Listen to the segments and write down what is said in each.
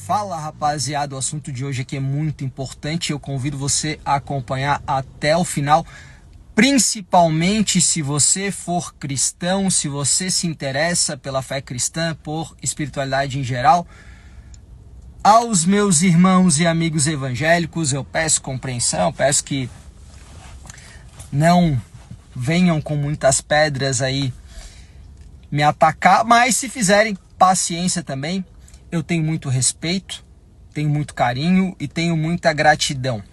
Fala, rapaziada, o assunto de hoje aqui é muito importante, eu convido você a acompanhar até o final, principalmente se você for cristão, se você se interessa pela fé cristã, por espiritualidade em geral. Aos meus irmãos e amigos evangélicos, eu peço compreensão, peço que não venham com muitas pedras aí me atacar, mas se fizerem, paciência também. Eu tenho muito respeito, tenho muito carinho e tenho muita gratidão.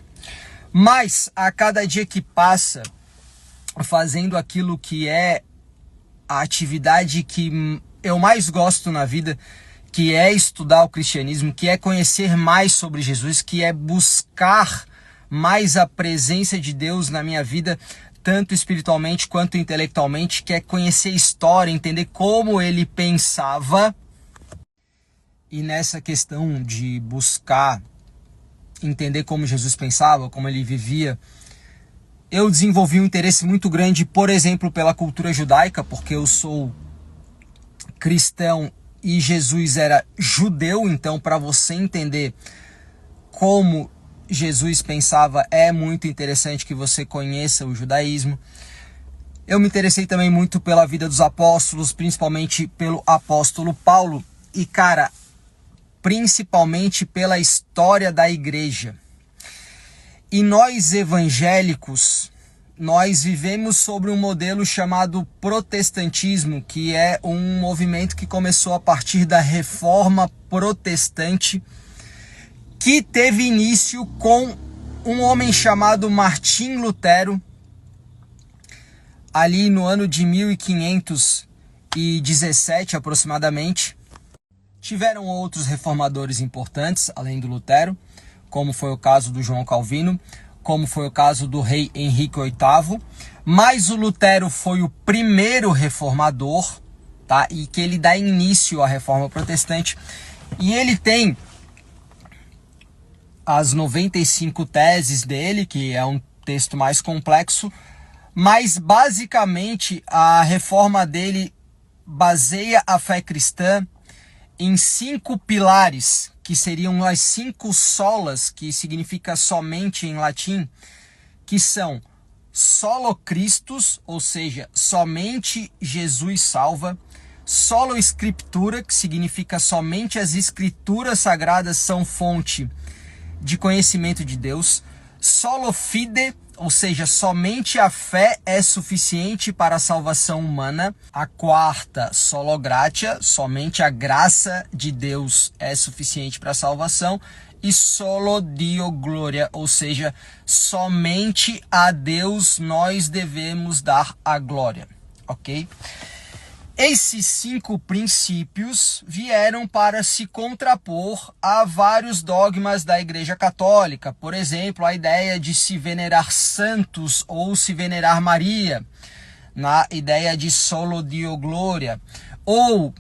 Mas a cada dia que passa, fazendo aquilo que é a atividade que eu mais gosto na vida, que é estudar o cristianismo, que é conhecer mais sobre Jesus, que é buscar mais a presença de Deus na minha vida, tanto espiritualmente quanto intelectualmente, que é conhecer a história, entender como ele pensava. E nessa questão de buscar entender como Jesus pensava, como ele vivia, eu desenvolvi um interesse muito grande, por exemplo, pela cultura judaica, porque eu sou cristão e Jesus era judeu, então para você entender como Jesus pensava, é muito interessante que você conheça o judaísmo. Eu me interessei também muito pela vida dos apóstolos, principalmente pelo apóstolo Paulo, e cara, principalmente pela história da igreja. E nós evangélicos, nós vivemos sobre um modelo chamado protestantismo, que é um movimento que começou a partir da Reforma Protestante, que teve início com um homem chamado Martim Lutero, ali no ano de 1517 aproximadamente. Tiveram outros reformadores importantes, além do Lutero, como foi o caso do João Calvino, como foi o caso do rei Henrique VIII, mas o Lutero foi o primeiro reformador, tá? E que ele dá início à Reforma Protestante, e ele tem as 95 teses dele, que é um texto mais complexo, mas basicamente a reforma dele baseia a fé cristã em 5 pilares, que seriam as 5 solas, que significa somente em latim, que são solo Christus, ou seja, somente Jesus salva; solo Scriptura, que significa somente as escrituras sagradas são fonte de conhecimento de Deus; solo Fide, ou seja, somente a fé é suficiente para a salvação humana; a quarta, solo Gratia, somente a graça de Deus é suficiente para a salvação; e solo Dio Gloria, ou seja, somente a Deus nós devemos dar a glória, ok? Esses 5 princípios vieram para se contrapor a vários dogmas da Igreja Católica. Por exemplo, a ideia de se venerar santos ou se venerar Maria, na ideia de solo Dio Gloria. Ou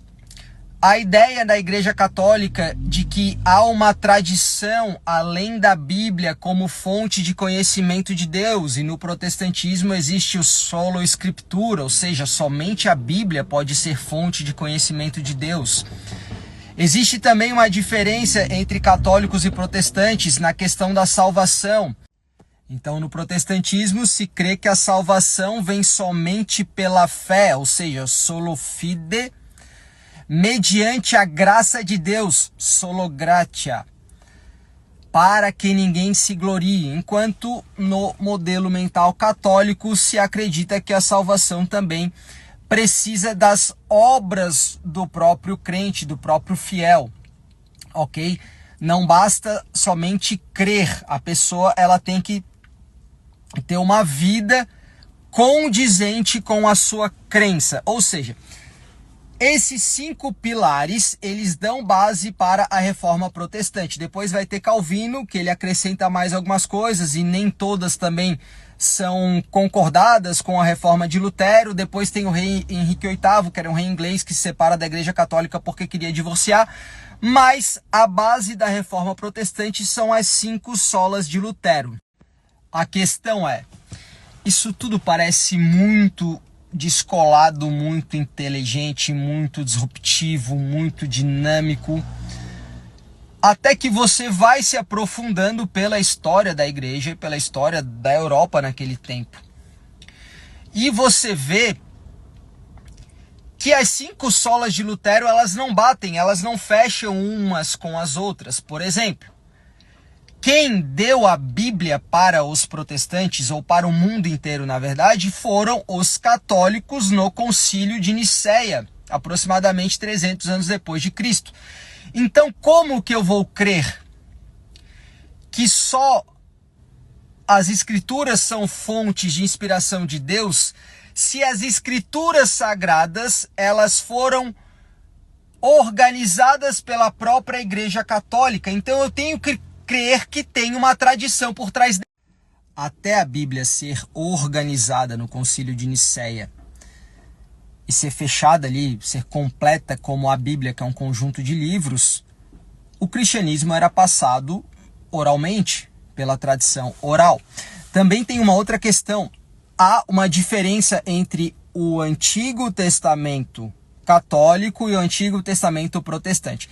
a ideia da Igreja Católica de que há uma tradição além da Bíblia como fonte de conhecimento de Deus, e no protestantismo existe o solo Scriptura, ou seja, somente a Bíblia pode ser fonte de conhecimento de Deus. Existe também uma diferença entre católicos e protestantes na questão da salvação. Então, no protestantismo se crê que a salvação vem somente pela fé, ou seja, solo fide, mediante a graça de Deus, solo gratia, para que ninguém se glorie, enquanto no modelo mental católico se acredita que a salvação também precisa das obras do próprio crente, do próprio fiel, ok? Não basta somente crer, a pessoa ela tem que ter uma vida condizente com a sua crença, ou seja, esses 5 pilares, eles dão base para a Reforma Protestante. Depois vai ter Calvino, que ele acrescenta mais algumas coisas, e nem todas também são concordadas com a Reforma de Lutero. Depois tem o rei Henrique VIII, que era um rei inglês que se separa da Igreja Católica porque queria divorciar. Mas a base da Reforma Protestante são as 5 solas de Lutero. A questão é, isso tudo parece muito descolado, muito inteligente, muito disruptivo, muito dinâmico. até que você vai se aprofundando pela história da igreja e pela história da Europa naquele tempo. E você vê que as 5 solas de Lutero, elas não batem, elas não fecham umas com as outras. Por exemplo, quem deu a Bíblia para os protestantes, ou para o mundo inteiro, na verdade, foram os católicos no Concílio de Nicéia, aproximadamente 300 anos depois de Cristo. Então, como que eu vou crer que só as Escrituras são fontes de inspiração de Deus, se as Escrituras sagradas, elas foram organizadas pela própria Igreja Católica? Então eu tenho que crer que tem uma tradição por trás dela. Até a Bíblia ser organizada no Concílio de Nicéia e ser fechada ali, ser completa como a Bíblia, que é um conjunto de livros, o cristianismo era passado oralmente, pela tradição oral. Também tem uma outra questão. Há uma diferença entre o Antigo Testamento católico e o Antigo Testamento protestante.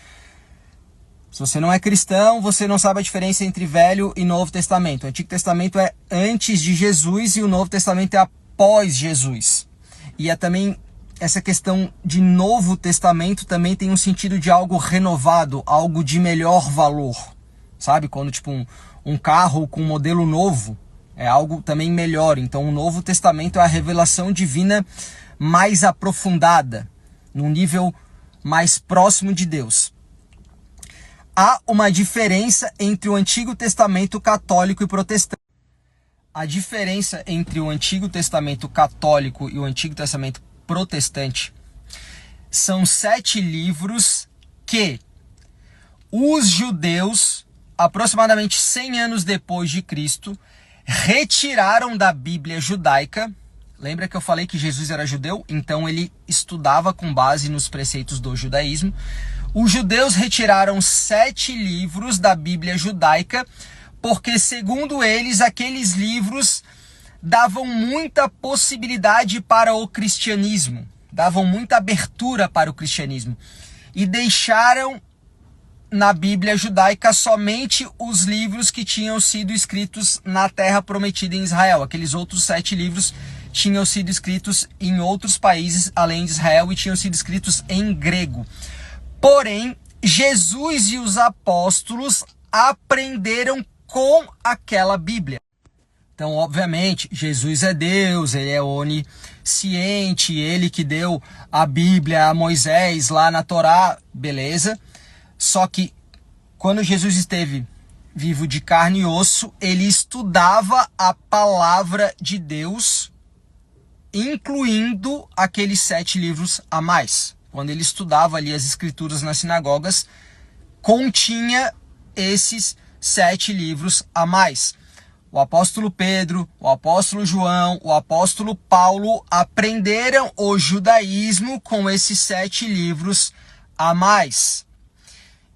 Se você não é cristão, você não sabe a diferença entre Velho e Novo Testamento. O Antigo Testamento é antes de Jesus e o Novo Testamento é após Jesus. E é também essa questão de Novo Testamento também tem um sentido de algo renovado, algo de melhor valor. Sabe? Quando tipo um carro com um modelo novo é algo também melhor. Então o Novo Testamento é a revelação divina mais aprofundada, num nível mais próximo de Deus. Há uma diferença entre o Antigo Testamento católico e protestante. A diferença entre o Antigo Testamento católico e o Antigo Testamento protestante são 7 livros que os judeus, aproximadamente 100 anos depois de Cristo, retiraram da Bíblia judaica. Lembra que eu falei que Jesus era judeu? Então ele estudava com base nos preceitos do judaísmo. Os judeus retiraram 7 livros da Bíblia judaica, porque, segundo eles, aqueles livros davam muita possibilidade para o cristianismo, davam muita abertura para o cristianismo, e deixaram na Bíblia judaica somente os livros que tinham sido escritos na Terra Prometida em Israel. Aqueles outros 7 livros tinham sido escritos em outros países além de Israel e tinham sido escritos em grego. Porém, Jesus e os apóstolos aprenderam com aquela Bíblia. Então, obviamente, Jesus é Deus, ele é onisciente, ele que deu a Bíblia a Moisés lá na Torá, beleza. Só que quando Jesus esteve vivo de carne e osso, ele estudava a palavra de Deus, incluindo aqueles 7 livros a mais. Quando ele estudava ali as escrituras nas sinagogas, continha esses 7 livros a mais. O apóstolo Pedro, o apóstolo João, o apóstolo Paulo aprenderam o judaísmo com esses 7 livros a mais.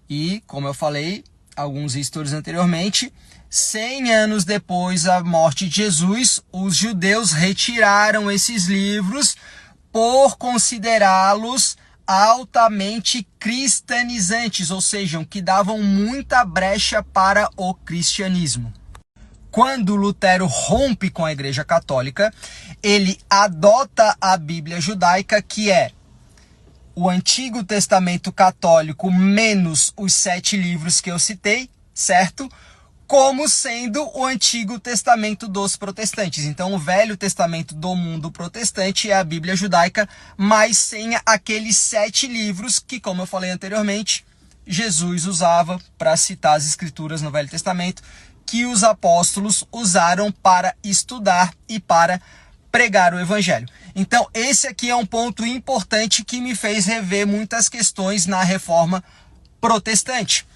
E, como eu falei, alguns stories anteriormente, 100 anos depois da morte de Jesus, os judeus retiraram esses livros por considerá-los altamente cristianizantes, ou seja, que davam muita brecha para o cristianismo. Quando Lutero rompe com a Igreja Católica, ele adota a Bíblia judaica, que é o Antigo Testamento católico menos os 7 livros que eu citei, certo? Como sendo o Antigo Testamento dos protestantes. Então, o Velho Testamento do mundo protestante é a Bíblia judaica, mas sem aqueles 7 livros que, como eu falei anteriormente, Jesus usava para citar as escrituras no Velho Testamento, que os apóstolos usaram para estudar e para pregar o evangelho. Então, esse aqui é um ponto importante que me fez rever muitas questões na Reforma Protestante.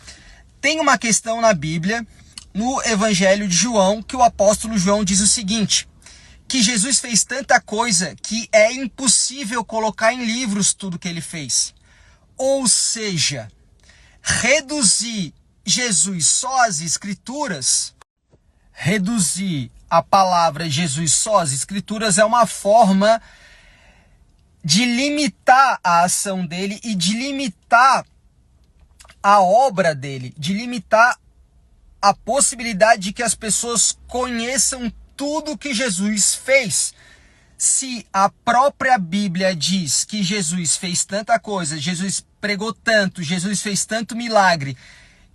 Tem uma questão na Bíblia, no Evangelho de João, que o apóstolo João diz o seguinte, que Jesus fez tanta coisa que é impossível colocar em livros tudo que ele fez. Ou seja, reduzir Jesus só às escrituras, reduzir a palavra Jesus só às escrituras é uma forma de limitar a ação dele e de limitar a obra dele, de limitar a possibilidade de que as pessoas conheçam tudo que Jesus fez. Se a própria Bíblia diz que Jesus fez tanta coisa, Jesus pregou tanto, Jesus fez tanto milagre,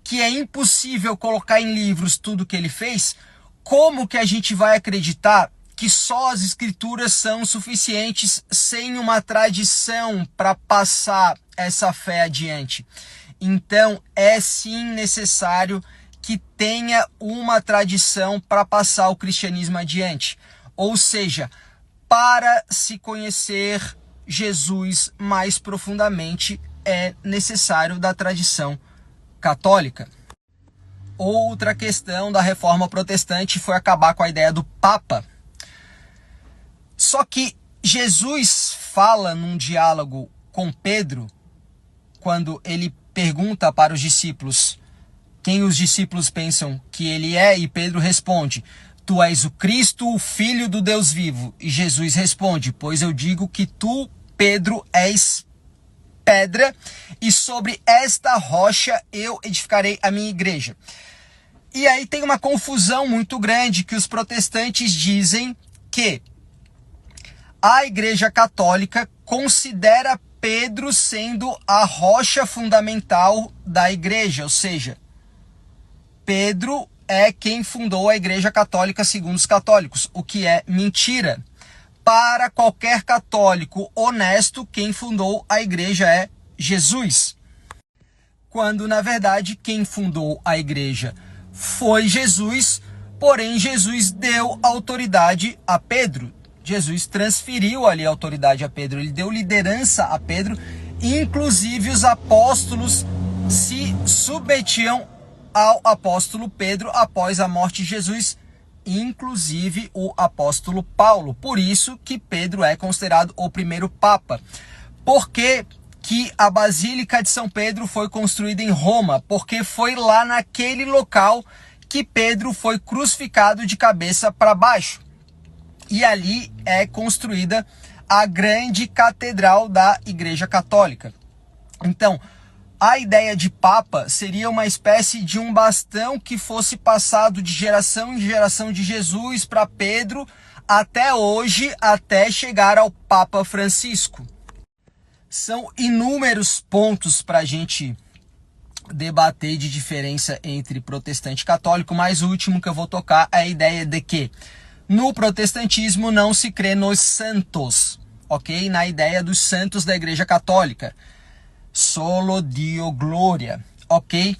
que é impossível colocar em livros tudo que ele fez, como que a gente vai acreditar que só as escrituras são suficientes sem uma tradição para passar essa fé adiante? Então, é sim necessário que tenha uma tradição para passar o cristianismo adiante. Ou seja, para se conhecer Jesus mais profundamente, é necessário da tradição católica. Outra questão da reforma protestante foi acabar com a ideia do Papa. Só que Jesus fala num diálogo com Pedro, quando ele pergunta para os discípulos quem os discípulos pensam que ele é, e Pedro responde: tu és o Cristo, o Filho do Deus vivo. E Jesus responde: pois eu digo que tu, Pedro, és pedra, e sobre esta rocha eu edificarei a minha igreja. E aí tem uma confusão muito grande, que os protestantes dizem que a Igreja Católica considera Pedro sendo a rocha fundamental da igreja, ou seja, Pedro é quem fundou a Igreja Católica segundo os católicos, o que é mentira. Para qualquer católico honesto, quem fundou a igreja é Jesus. Quando, na verdade, quem fundou a igreja foi Jesus, porém Jesus deu autoridade a Pedro. Jesus transferiu ali a autoridade a Pedro, ele deu liderança a Pedro, inclusive os apóstolos se submetiam ao apóstolo Pedro após a morte de Jesus, inclusive o apóstolo Paulo. Por isso que Pedro é considerado o primeiro Papa. Por que que a Basílica de São Pedro foi construída em Roma? Porque foi lá naquele local que Pedro foi crucificado de cabeça para baixo. E ali é construída a grande catedral da Igreja Católica. Então, a ideia de Papa seria uma espécie de um bastão que fosse passado de geração em geração de Jesus para Pedro até hoje, até chegar ao Papa Francisco. São inúmeros pontos para a gente debater de diferença entre protestante e católico, mas o último que eu vou tocar é a ideia de que no protestantismo não se crê nos santos, ok? Na ideia dos santos da Igreja Católica. Solo Dio Gloria, ok?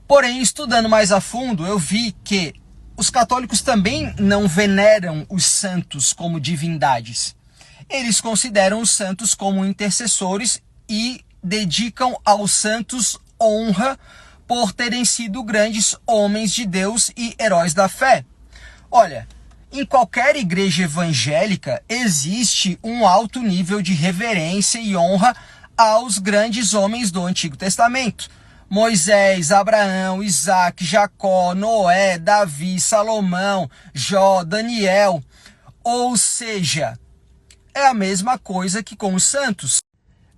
Porém, estudando mais a fundo, eu vi que os católicos também não veneram os santos como divindades. Eles consideram os santos como intercessores e dedicam aos santos honra por terem sido grandes homens de Deus e heróis da fé. Olha, em qualquer igreja evangélica existe um alto nível de reverência e honra aos grandes homens do Antigo Testamento. Moisés, Abraão, Isaac, Jacó, Noé, Davi, Salomão, Jó, Daniel. Ou seja, é a mesma coisa que com os santos.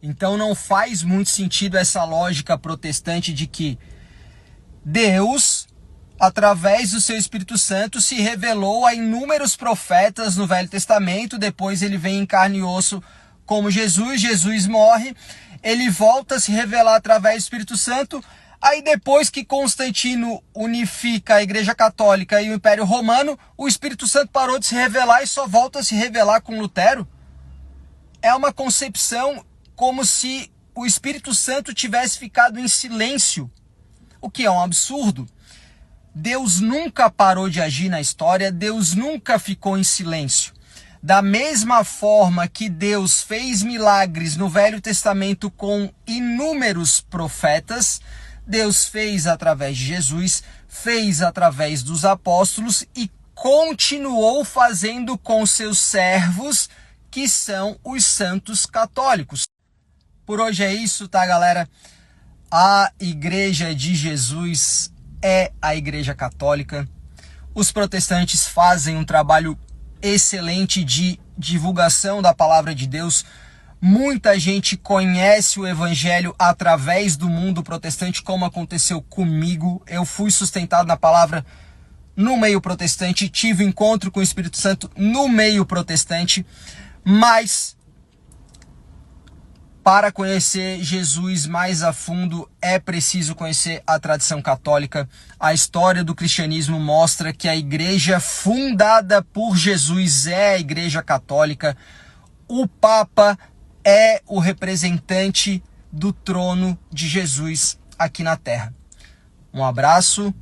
Então não faz muito sentido essa lógica protestante de que Deus, através do seu Espírito Santo, se revelou a inúmeros profetas no Velho Testamento, depois ele vem em carne e osso como Jesus, Jesus morre, ele volta a se revelar através do Espírito Santo, aí depois que Constantino unifica a Igreja Católica e o Império Romano, o Espírito Santo parou de se revelar e só volta a se revelar com Lutero. É uma concepção como se o Espírito Santo tivesse ficado em silêncio, o que é um absurdo. Deus nunca parou de agir na história, Deus nunca ficou em silêncio. Da mesma forma que Deus fez milagres no Velho Testamento com inúmeros profetas, Deus fez através de Jesus, fez através dos apóstolos e continuou fazendo com seus servos, que são os santos católicos. Por hoje é isso, tá, galera? A Igreja de Jesus é a Igreja Católica. Os protestantes fazem um trabalho excelente de divulgação da palavra de Deus. Muita gente conhece o evangelho através do mundo protestante, como aconteceu comigo. Eu fui sustentado na palavra no meio protestante, tive encontro com o Espírito Santo no meio protestante, mas para conhecer Jesus mais a fundo é preciso conhecer a tradição católica. A história do cristianismo mostra que a igreja fundada por Jesus é a Igreja Católica. O Papa é o representante do trono de Jesus aqui na Terra. Um abraço.